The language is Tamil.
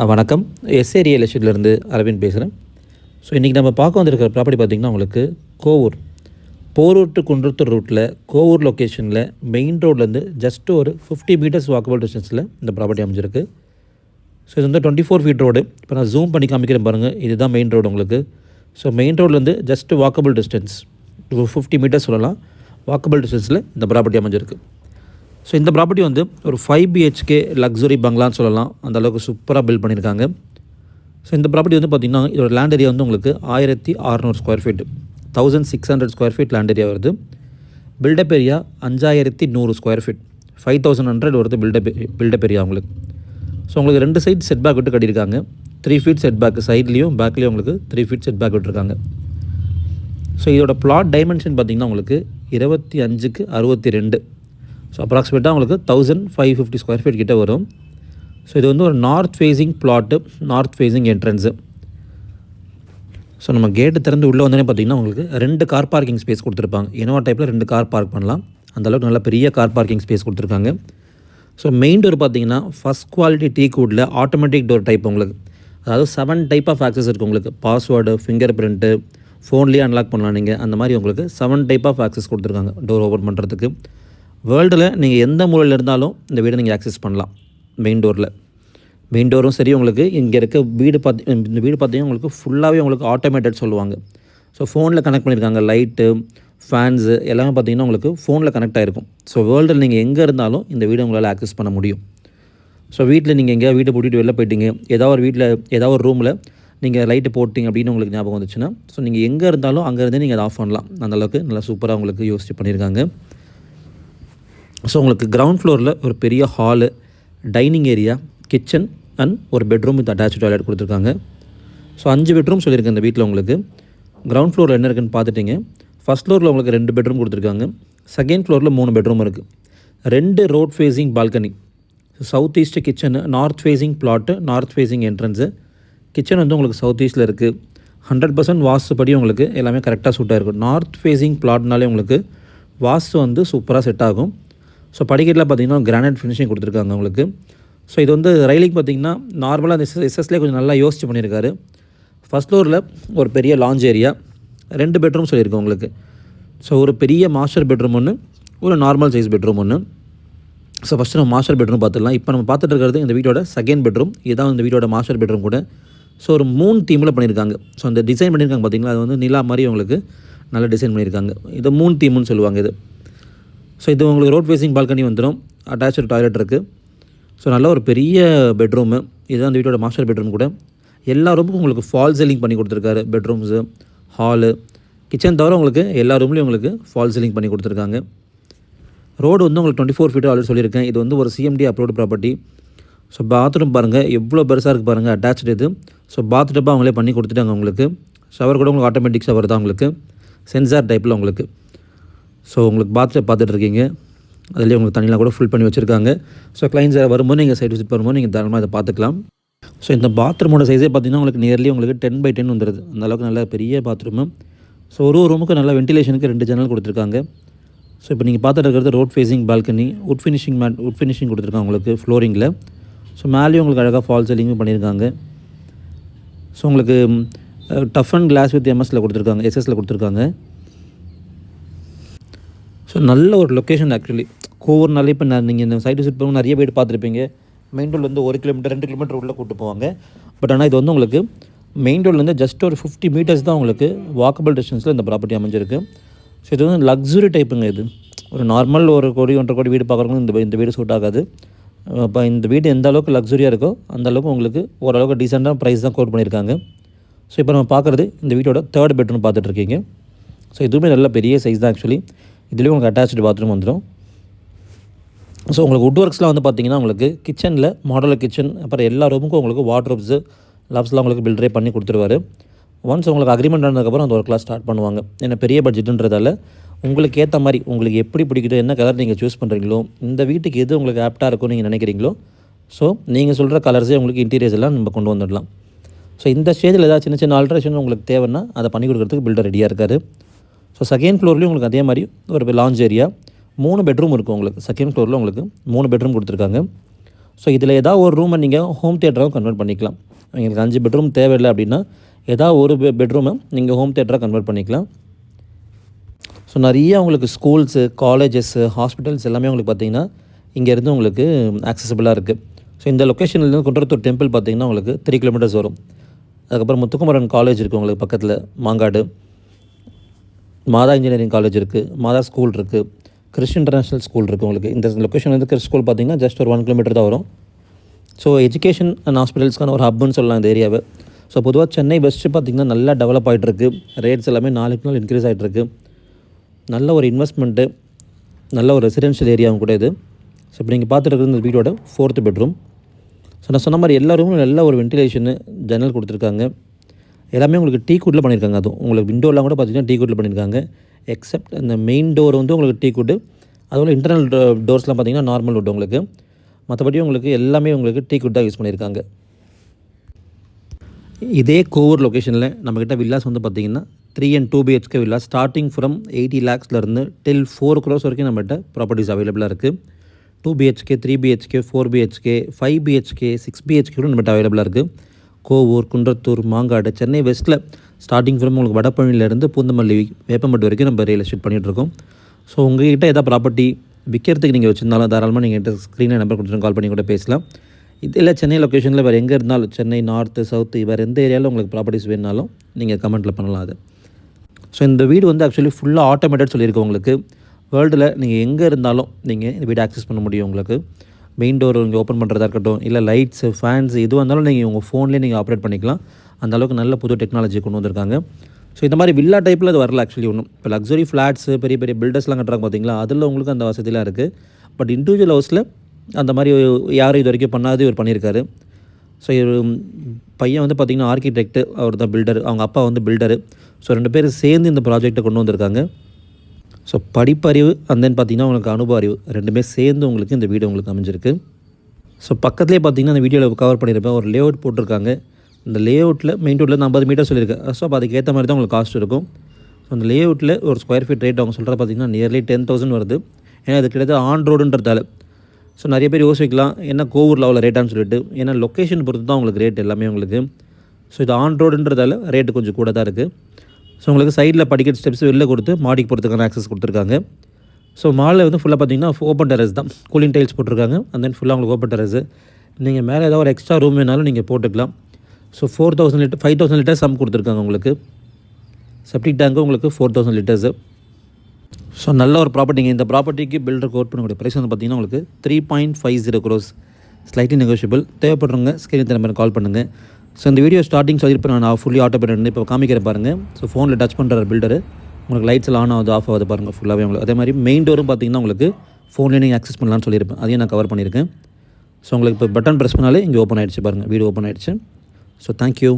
வணக்கம். எஸ்ஏ ரியல் எஸ்டேட்லேருந்து அரவிந்த் பேசுகிறேன். ஸோ இன்றைக்கி நம்ம பார்க்க வந்திருக்கிற ப்ராப்பர்ட்டி பார்த்திங்கன்னா உங்களுக்கு கோவூர், போரூர் டு குன்றத்தூர் ரூட்டில் கோவூர் லொக்கேஷனில் மெயின் ரோட்லேருந்து ஜஸ்ட்டு ஒரு 50 மீட்டர்ஸ் வாக்கபிள் டிஸ்டன்ஸில் இந்த ப்ராப்பர்ட்டி அமைஞ்சிருக்கு. ஸோ இது வந்து 24 ஃபீட் ரோடு. இப்போ நான் ஜூம் பண்ணி காமிக்கிறேன் பாருங்கள், இதுதான் மெயின் ரோடு உங்களுக்கு. ஸோ மெயின் ரோட்லேருந்து ஜஸ்ட்டு வாக்கபிள் டிஸ்டன்ஸ் 50 மீட்டர்ஸ் சொல்லலாம், வாக்கபிள் டிஸ்டன்ஸில் இந்த ப்ராப்பர்ட்டி அமைஞ்சிருக்கு. ஸோ இந்த ப்ராப்பர்ட்டி வந்து ஒரு 5 BHK லக்ஸுரி பங்களான்னு சொல்லலாம், அந்தளவுக்கு சூப்பராக பில்ட் பண்ணியிருக்காங்க. ஸோ இந்த ப்ராப்பர்ட்டி வந்து பார்த்திங்கன்னா இதோட லேண்ட் ஏரியா வந்து உங்களுக்கு 1600 square feet, 1600 square feet land area வருது. பில்டப் ஏரியா 5100 ஸ்கொயர் ஃபீட், 5100 வருது பில்டப் ஏரியா உங்களுக்கு. ஸோ உங்களுக்கு 2 சைட் செட் பேக் விட்டு கட்டியிருக்காங்க. 3 ஃபீட் செட் பேக் சைட்லேயும் பேக்லேயும் உங்களுக்கு 3 ஃபீட் செட் பேக் விட்டுருக்காங்க. ஸோ இதோட பிளாட் டைமென்ஷன் பார்த்திங்கன்னா உங்களுக்கு 25க்கு 62. ஸோ அப்ராக்சிமேட்டாக உங்களுக்கு 1550 ஸ்கொயர் ஃபீட் கிட்டே வரும். ஸோ இது வந்து ஒரு north facing flat, north facing entrance. So நம்ம கேட்டு திறந்து உள்ளே வந்தோடனே பார்த்திங்கன்னா உங்களுக்கு 2 கார் பார்க்கிங் ஸ்பேஸ் கொடுத்துருப்பாங்க. இனோவா டைப்பில் 2 கார் பார்க் பண்ணலாம், அந்தளவுக்கு நல்ல பெரிய கார் பார்க்கிங் ஸ்பேஸ் கொடுத்துருக்காங்க. ஸோ மெயின் டோர் பார்த்திங்கன்னா ஃபஸ்ட் குவாலிட்டி டீ கூடில் ஆட்டோமேட்டிக் டோர் டைப் உங்களுக்கு, அதாவது 7 டைப் ஆஃப் ஆக்சஸ் இருக்குது உங்களுக்கு. பாஸ்வேர்டு, ஃபிங்கர் பிரிண்ட்டு, ஃபோன்லேயே அன்லாக் பண்ணலாம் நீங்கள், அந்த மாதிரி உங்களுக்கு 7 டைப் ஆஃப் ஆக்சஸ் கொடுத்துருக்காங்க டோர் ஓப்பன் பண்ணுறதுக்கு. வேர்ல்டில் நீங்கள் எந்த மூலையில் இருந்தாலும் இந்த வீடை நீங்கள் ஆக்சஸ் பண்ணலாம். மெயின் டோரும் சரி, உங்களுக்கு இங்கே இருக்க இந்த வீடு பார்த்திங்கன்னா உங்களுக்கு ஃபுல்லாகவே உங்களுக்கு ஆட்டோமேட்டட் சொல்லுவாங்க. ஸோ ஃபோனில் கனெக்ட் பண்ணியிருக்காங்க, லைட்டு, ஃபேன்ஸு எல்லாமே பார்த்திங்கன்னா உங்களுக்கு ஃபோனில் கனெக்ட் ஆகிருக்கும். ஸோ வேர்ல்டில் நீங்கள் எங்கே இருந்தாலும் இந்த வீடை உங்களால் ஆக்சஸ் பண்ண முடியும். ஸோ வீட்டில் நீங்கள் எங்கேயா வீட்டை பூட்டிட்டு வெளில போயிட்டீங்க, ஏதாவது ஒரு ரூமில் நீங்கள் லைட்டு போட்டிங்க அப்படின்னு உங்களுக்கு ஞாபகம் வந்துச்சுன்னா, ஸோ நீங்கள் எங்கே இருந்தாலும் அங்கேருந்தே நீங்கள் அதை ஆஃப் பண்ணலாம். அந்தளவுக்கு நல்லா சூப்பராக உங்களுக்கு யோசிச்சு பண்ணியிருக்காங்க. ஸோ உங்களுக்கு கிரவுண்ட் ஃப்ளோரில் ஒரு பெரிய hall, dining area, kitchen and ஒரு பெட்ரூம் வித் அட்டாச் டாய்லெட் கொடுத்துருக்காங்க. ஸோ 5 பெட்ரூம் சொல்லியிருக்கேன் இந்த வீட்டில் உங்களுக்கு. கிரவுண்ட் ஃப்ளோரில் என்ன இருக்குன்னு பார்த்துட்டிங்க. ஃபஸ்ட் ஃப்ளோரில் உங்களுக்கு 2 பெட்ரூம் கொடுத்துருக்காங்க. செகண்ட் ஃப்ளோரில் 3 பெட்ரூம் இருக்குது. 2 road facing balcony. South east kitchen, north facing flat, north facing entrance. Kitchen வந்து உங்களுக்கு சவுத் ஈஸ்ட்டில் இருக்குது. 100% வாஸ்துப்படி உங்களுக்கு எல்லாமே கரெக்டாக சூட்டாக இருக்கும். நார்த் ஃபேஸிங் பிளாட்னாலே உங்களுக்கு வாஸ்து வந்து சூப்பராக செட் ஆகும். ஸோ படிக்கட்டில் பார்த்திங்கன்னா கிரானைட் ஃபினிஷிங் கொடுத்துருக்காங்க உங்களுக்கு. ஸோ இது வந்து ரயிலிங் பார்த்திங்கன்னா நார்மலாக அந்த எஸ்எஸ்லேயே கொஞ்சம் நல்லா யோசிச்சு பண்ணியிருக்காரு. ஃபஸ்ட் ஃப்ளோரில் ஒரு பெரிய லாஞ்ச் ஏரியா, 2 பெட்ரூம் சொல்லியிருக்கோம் உங்களுக்கு. ஸோ ஒரு பெரிய மாஸ்டர் பெட்ரூம் ஒன்று, ஒரு நார்மல் சைஸ் பெட்ரூம் ஒன்று. ஸோ ஃபஸ்ட்டு நம்ம மாஸ்டர் பெட்ரூம் பார்த்துடலாம். இப்போ நம்ம பார்த்துட்டு இருக்கிறது இந்த வீட்டோட செகண்ட் பெட்ரூம். இதுதான் இந்த வீட்டோட மாஸ்டர் பெட்ரூம் கூட. ஸோ ஒரு 3 தீமில் பண்ணியிருக்காங்க. ஸோ அந்த டிசைன் பண்ணியிருக்காங்க பார்த்திங்களா, அது வந்து நிலா மாதிரி உங்களுக்கு நல்லா டிசைன் பண்ணியிருக்காங்க. இது 3 தீம்னு சொல்லுவாங்க இது. ஸோ இது உங்களுக்கு ரோட் ஃபேஸிங் பால்கனி வந்துடும், அட்டாச்சு டாய்லெட் இருக்குது. ஸோ நல்ல ஒரு பெரிய பெட்ரூமு. இதுதான் அந்த வீட்டோட மாஸ்டர் பெட்ரூம் கூட. எல்லா ரூமுக்கும் உங்களுக்கு ஃபால் சீலிங் பண்ணி கொடுத்துருக்காரு. பெட்ரூம்ஸு, ஹாலு, கிச்சன் தவிர உங்களுக்கு எல்லா ரூம்லேயும் உங்களுக்கு ஃபால் சீலிங் பண்ணி கொடுத்துருக்காங்க. ரோடு வந்து உங்களுக்கு 24 ஃபீட் ஆல்ரெடி சொல்லியிருக்கேன். இது வந்து ஒரு CMD approved property. So bathroom பாருங்கள் எவ்வளோ பெருசாக இருக்குது பாருங்கள், அட்டாச்சு இது. ஸோ பாத்ரூப்பாக அவங்களே பண்ணி கொடுத்துட்டாங்க உங்களுக்கு. ஷவர் கூட உங்களுக்கு ஆட்டோமேட்டிக் ஷவர் தான் உங்களுக்கு, சென்சார் டைப்பில் உங்களுக்கு. ஸோ உங்களுக்கு பாத்ரூம் பார்த்துட்ருக்கீங்க, அதுலேயே உங்களுக்கு தண்ணியெலாம் கூட ஃபில் பண்ணி வச்சுருக்காங்க. ஸோ கிளைண்ட்ஸ் வரும்போது நீங்கள் சைட் விசிட் பண்ணும்போது நீங்கள் தாராளமாக இதை பார்த்துக்கலாம். ஸோ இந்த பாத்ரூமோட சைஸே பார்த்திங்கன்னா உங்களுக்கு நியர்லி உங்களுக்கு 10x10 வந்துடுது. அந்தளவுக்கு நல்ல பெரிய பாத்ரூமு. ஸோ ஒரு ரூமுக்கு நல்லா வென்டிலேஷனுக்கு 2 ஜன்னல் கொடுத்துருக்காங்க. ஸோ இப்போ நீங்கள் பார்த்துட்டு இருக்கிறது road facing balcony. Wood finishing கொடுத்துருக்காங்க உங்களுக்கு ஃப்ளோரிங்கில். ஸோ மேலேயும் உங்களுக்கு அழகாக ஃபால் சீலிங்கும் பண்ணியிருக்காங்க. ஸோ உங்களுக்கு டஃப் அண்ட் கிளாஸ் வித் MSல கொடுத்துருக்காங்க, SSல கொடுத்துருக்காங்க. ஸோ நல்ல ஒரு லொக்கேஷன் ஆக்சுவலி. கோவூர்னாலே இப்போ நீங்கள் இந்த சைட் விசிட் பண்ணும்போது நிறைய வீடு பார்த்துருப்பீங்க. மெயின் ரோட்லேருந்து 1 கிலோமீட்டர் 2 கிலோமீட்டர் உள்ளே கூப்பிட்டு போவாங்க. பட் ஆனால் இது வந்து உங்களுக்கு மெயின் ரோட்லேருந்து ஜஸ்ட் ஒரு 50 மீட்டர்ஸ் தான் உங்களுக்கு வாக்கபிள் டிஸ்டன்ஸில் இந்த ப்ராப்பர்ட்டி அமைஞ்சிருக்கு. ஸோ இது வந்து லக்ஸுரி டைப்புங்க. இது ஒரு நார்மல் 1 கோடி 1.5 கோடி வீடு பார்க்குறவங்க இந்த வீடு சூட் ஆகாது. இப்போ இந்த வீடு எந்த அளவுக்கு லக்ஸுரியாக இருக்கோ அந்த அளவுக்கு உங்களுக்கு ஓரளவுக்கு டீசெண்டாக ப்ரைஸ் தான் கோட் பண்ணியிருக்காங்க. ஸோ இப்போ நம்ம பார்க்குறது இந்த வீட்டோட 3rd பெட்ரூம் பார்த்துட்ருக்கீங்க. ஸோ இதுவுமே நல்ல பெரிய சைஸ் தான் ஆக்சுவலி. இதுலேயும் உங்களுக்கு அட்டாச்சு பாத்ரூம் வந்துடும். ஸோ உங்களுக்கு வுட் ஒர்க்ஸ்லாம் வந்து பார்த்திங்கன்னா உங்களுக்கு கிச்சனில் மாடலர் கிச்சன், அப்புறம் எல்லா ரூமுக்கும் உங்களுக்கு வார்ட்ரோப்ஸு, லப்ஸ்லாம் உங்களுக்கு பில்டரே பண்ணி கொடுத்துருவாரு. ஒன்ஸ் உங்களுக்கு அக்ரிமெண்ட் ஆனதுக்கப்புறம் அந்த ஒர்க்லாம் ஸ்டார்ட் பண்ணுவாங்க. ஏன்னா பெரிய பட்ஜெட்டுன்றதால உங்களுக்கு ஏற்ற மாதிரி உங்களுக்கு எப்படி பிடிக்குதோ, என்ன கலர் நீங்கள் சூஸ் பண்ணுறீங்களோ, இந்த வீட்டுக்கு எது உங்களுக்கு ஆப்டாக இருக்கும்னு நீங்கள் நினைக்கிறீங்களோ, ஸோ நீங்கள் சொல்கிற கலர்ஸே உங்களுக்கு இன்டீரியர்ஸ் எல்லாம் நம்ம கொண்டு வந்துடலாம். ஸோ இந்த ஸ்டேஜில் ஏதாவது சின்ன ஆல்ட்ரேஷன் உங்களுக்கு தேவைன்னா அதை பண்ணி கொடுக்குறதுக்கு பில்டர் ரெடியாக இருக்கார். ஸோ செகண்ட் ஃப்ளோர்லேயும் உங்களுக்கு அதே மாதிரி ஒரு லாஞ்ச் ஏரியா, 3 பெட்ரூம் இருக்கும் உங்களுக்கு. செகண்ட் ஃப்ளோரில் உங்களுக்கு 3 பெட்ரூம் கொடுத்துருக்காங்க. ஸோ இதில் ஏதாவது ஒரு ரூமை நீங்கள் ஹோம் தியேட்டராக கன்வெர்ட் பண்ணிக்கலாம். எங்களுக்கு 5 பெட்ரூம் தேவையில்லை அப்படின்னா ஏதாவது ஒரு பெட்ரூமை நீங்கள் ஹோம் தியேட்டராக கன்வெர்ட் பண்ணிக்கலாம். ஸோ நிறைய உங்களுக்கு ஸ்கூல்ஸு, காலேஜஸ்ஸு, ஹாஸ்பிட்டல்ஸ் எல்லாமே உங்களுக்கு பார்த்திங்கன்னா இங்கேருந்து உங்களுக்கு ஆக்சசபிளாக இருக்குது. ஸோ இந்த லொக்கேஷன்லேருந்து குன்றத்தூர் டெம்பிள் பார்த்திங்கன்னா உங்களுக்கு 3 கிலோமீட்டர்ஸ் வரும். அதுக்கப்புறம் முத்துக்குமரன் காலேஜ் இருக்குது உங்களுக்கு பக்கத்தில் மாங்காடு, மாதா இன்ஜினியரிங் காலேஜ் இருக்குது, மாதா ஸ்கூல் இருக்குது, கிறிஸ் இன்டர்நேஷ்னல் ஸ்கூல் இருக்குது உங்களுக்கு. இந்த லொக்கேஷன் வந்து கிறிஸ் ஸ்கூல் பார்த்திங்கன்னா ஜஸ்ட் ஒரு 1 கிலோமீட்டர் தான் வரும். ஸோ எஜுகேஷன் அண்ட் ஹாஸ்பிட்டல்ஸ்க்கான ஒரு ஹப்னு சொல்லலாம் இந்த ஏரியாவை. ஸோ பொதுவாக சென்னை பெஸ்ட்டு பார்த்திங்கன்னா நல்லா டெவலப் ஆகிட்டுருக்கு. ரேட்ஸ் எல்லாமே நாளுக்கு நாள் இன்க்ரீஸ் ஆகிட்டுருக்கு. நல்ல ஒரு இன்வெஸ்ட்மெண்ட்டு, நல்ல ஒரு ரெசிடென்ஷியல் ஏரியாவும் கூட இது. ஸோ இப்போ நீங்கள் பார்த்துட்டு இந்த வீடோட 4th பெட்ரூம். ஸோ நான் சொன்ன மாதிரி எல்லா ரூமும் நல்ல ஒரு வென்டிலேஷனு, ஜன்னல் கொடுத்துருக்காங்க. எல்லாமே உங்களுக்கு டீ குட்டில் பண்ணியிருக்காங்க. அதுவும் உங்களுக்கு விண்டோலாம் கூட பார்த்திங்கன்னா டீ குட்டில் பண்ணியிருக்காங்க. எக்ஸப்ட் அந்த மெயின் டோர் வந்து உங்களுக்கு டீ குட்டு, அதுபோல் இன்டர்னல் டோர்ஸ்லாம் பார்த்திங்கன்னா நார்மல் வுட் உங்களுக்கு. மற்றபடி உங்களுக்கு எல்லாமே உங்களுக்கு டீ குட் தான் யூஸ் பண்ணியிருக்காங்க. இதே கோவூர் லொக்கேஷனில் நம்மக்கிட்ட வில்லாஸ் வந்து பார்த்திங்கன்னா 3 and 2 BHK villa starting from 80 lakhsலேருந்து டில் 4 crores வரைக்கும் நம்மகிட்ட ப்ராப்பர்ட்டிஸ் அவைலபிளாக இருக்குது. 2 BHK, 3 BHK, 4 BHK, 5 BHK, 6 BHK கூட நம்மகிட்ட அவைலபிளாக இருக்குது. கோவூர், குன்றத்தூர், மாங்காடு, சென்னை வெஸ்ட்டில் ஸ்டார்டிங் ஃப்ரம் உங்களுக்கு வடபழனிலேருந்து பூந்தமல்லி, வேப்பம்பட்டு வரைக்கும் நம்ம ரியல் எஸ்டேட் பண்ணிகிட்ருக்கோம். ஸோ உங்கள்கிட்ட எதாவது ப்ராப்பர்ட்டி விற்கிறதுக்கு நீங்கள் வச்சுருந்தாலும் தாராளமாக நீங்கள் என்கிட்ட ஸ்க்ரீனில் நம்பர் கொடுத்துட்டு கால் பண்ணி கூட பேசலாம். இதில் சென்னை லொக்கேஷனில் வேறு எங்கே இருந்தாலும், சென்னை நார்த்து, சவுத்து, வேறு எந்த ஏரியாவில் உங்களுக்கு ப்ராப்பர்ட்டிஸ் வேணுனாலும் நீங்கள் கமெண்ட்டில் பண்ணலாம் அது. ஸோ இந்த வீடு வந்து ஆக்சுவலி ஃபுல்லாக ஆட்டோமேட்டட் சொல்லியிருக்கோம் உங்களுக்கு. வேர்ல்டில் நீங்கள் எங்கே இருந்தாலும் நீங்கள் இந்த வீடு ஆக்சஸ் பண்ண முடியும். உங்களுக்கு மெயின் டோர் நீங்கள் ஓப்பன் பண்ணுறதா இருக்கட்டும், இல்லை லைட்ஸு, ஃபேன்ஸ் எதுவாக இருந்தாலும் நீங்கள் உங்கள் ஃபோன்லேயே நீங்கள் ஆப்ரேட் பண்ணிக்கலாம். அந்தளவுக்கு நல்ல புது டெக்னாலஜி கொண்டு வந்திருக்காங்க. ஸோ இந்த மாதிரி வில்லா டைப்பில் அது வரல ஆக்சுவலி ஒன்றும். இப்போ லக்ஸரி ஃப்ளாட்ஸு, பெரிய பெரிய பில்டர்ஸ்லாம் கட்டுறாங்க பார்த்தீங்களா, அதில் உங்களுக்கு அந்த வசதிலாம் இருக்குது. பட் இண்டிவிஜுவல் ஹவுஸில் அந்த மாதிரி யாரும் இது வரைக்கும் பண்ணாதே இவர் பண்ணியிருக்காரு. ஸோ பையன் வந்து பார்த்திங்கன்னா ஆர்கிடெக்ட், அவர் தான் பில்டர், அவங்க அப்பா வந்து பில்டரு. ஸோ 2 பேரும் சேர்ந்து இந்த ப்ராஜெக்டை கொண்டு வந்திருக்காங்க. ஸோ படிப்பறிவு அண்ட் தென் பார்த்திங்கன்னா உங்களுக்கு அனுபவ அறிவு 2மே சேர்ந்து உங்களுக்கு இந்த வீடு உங்களுக்கு அமைஞ்சிருக்கு. ஸோ பக்கத்துலேயே பார்த்திங்கன்னா அந்த வீடியோவில் கவர் பண்ணியிருப்பேன், ஒரு லே அவுட் போட்டிருக்காங்க. இந்த லே அவுட்டில் மெயின் ரோட்டில் 50 மீட்டர் சொல்லியிருக்கேன். ஸோ அப்போ அதுக்கேற்ற மாதிரி தான் உங்களுக்கு காஸ்ட் இருக்கும். ஸோ அந்த லே அவுட்டில் ஒரு ஸ்கொயர் ஃபீட் ரேட் அவங்க சொல்கிறது பார்த்திங்கன்னா நியர்லி 10,000 வருது. ஏன்னா அது கிட்டத்தட்ட ஆன் ரோடுன்றதால. ஸோ நிறைய பேர் யோசிக்கலாம் என்ன கோவூரில் அவ்வளோ ரேட்டான்னு சொல்லிட்டு. ஏன்னா லொக்கேஷன் பொறுத்து தான் உங்களுக்கு ரேட் எல்லாமே உங்களுக்கு. ஸோ இது ஆன் ரோடுன்றதால ரேட்டு கொஞ்சம் கூட தான் இருக்குது. ஸோ உங்களுக்கு சைடில் படிக்கட் ஸ்டெப்ஸ் வெளில கொடுத்து மாடிக்கு போகிறதுக்கான ஆக்சஸ் கொடுத்துருக்காங்க. ஸோ மாலில் வந்து ஃபுல்லாக பார்த்திங்கன்னா ஓப்பன் டெரஸ் தான், கூலிங் டைல்ஸ் போட்டிருக்காங்க. அண்ட் தென் ஃபுல்லாக உங்களுக்கு ஓப்பன் டெரஸ். நீங்கள் மேலே ஏதாவது ஒரு எக்ஸ்ட்ரா ரூம் வேணாலும் நீங்கள் போட்டுக்கலாம். ஸோ 4,000 லிட்டர் 5,000 லிட்டர்ஸ் சம் கொடுத்துருக்காங்க உங்களுக்கு. செப்டிக் டேங்க்கு உங்களுக்கு 4,000 லிட்டர்ஸு. ஸோ நல்ல ஒரு ப்ராப்பர்ட்டிங்க. இந்த ப்ராப்பர்ட்டிக்கு பில்டர் கோட் பண்ணக்கூடிய ப்ரைஸ் வந்து பார்த்திங்கன்னா உங்களுக்கு 3.50 crores, ஸ்லைட்லி நெகோஷியபிள். தேவைப்படுறவங்க ஸ்க்ரீன் நம்பர் கால் பண்ணுங்கள். ஸோ இந்த வீடியோ ஸ்டார்டிங் சொல்லியிருப்பேன் நான் ஃபுல்லி ஆட்டோமேட்டட். இப்போ காமிக்கிற பாருங்கள். ஸோ ஃபோனில் டச் பண்ணுற பில்டர் உங்களுக்கு லைட்ஸ் எல்லாம் ஆன் ஆகுது, ஆஃப் ஆகுது பாருங்கள் ஃபுல்லாகவே உங்களுக்கு. அதே மாதிரி மெயின் டோரும் பார்த்திங்கன்னா உங்களுக்கு ஃபோன்லேயே நீங்கள் ஆக்சஸ் பண்ணலான்னு சொல்லியிருப்பேன், அதையும் நான் கவர் பண்ணியிருக்கேன். ஸோ உங்களுக்கு இப்போ பட்டன் ப்ரெஸ் பண்ணாலே இங்கே ஓப்பன் ஆகிடுச்சு பாருங்கள், வீடியோ ஓப்பன் ஆகிடுச்சு. So thank you.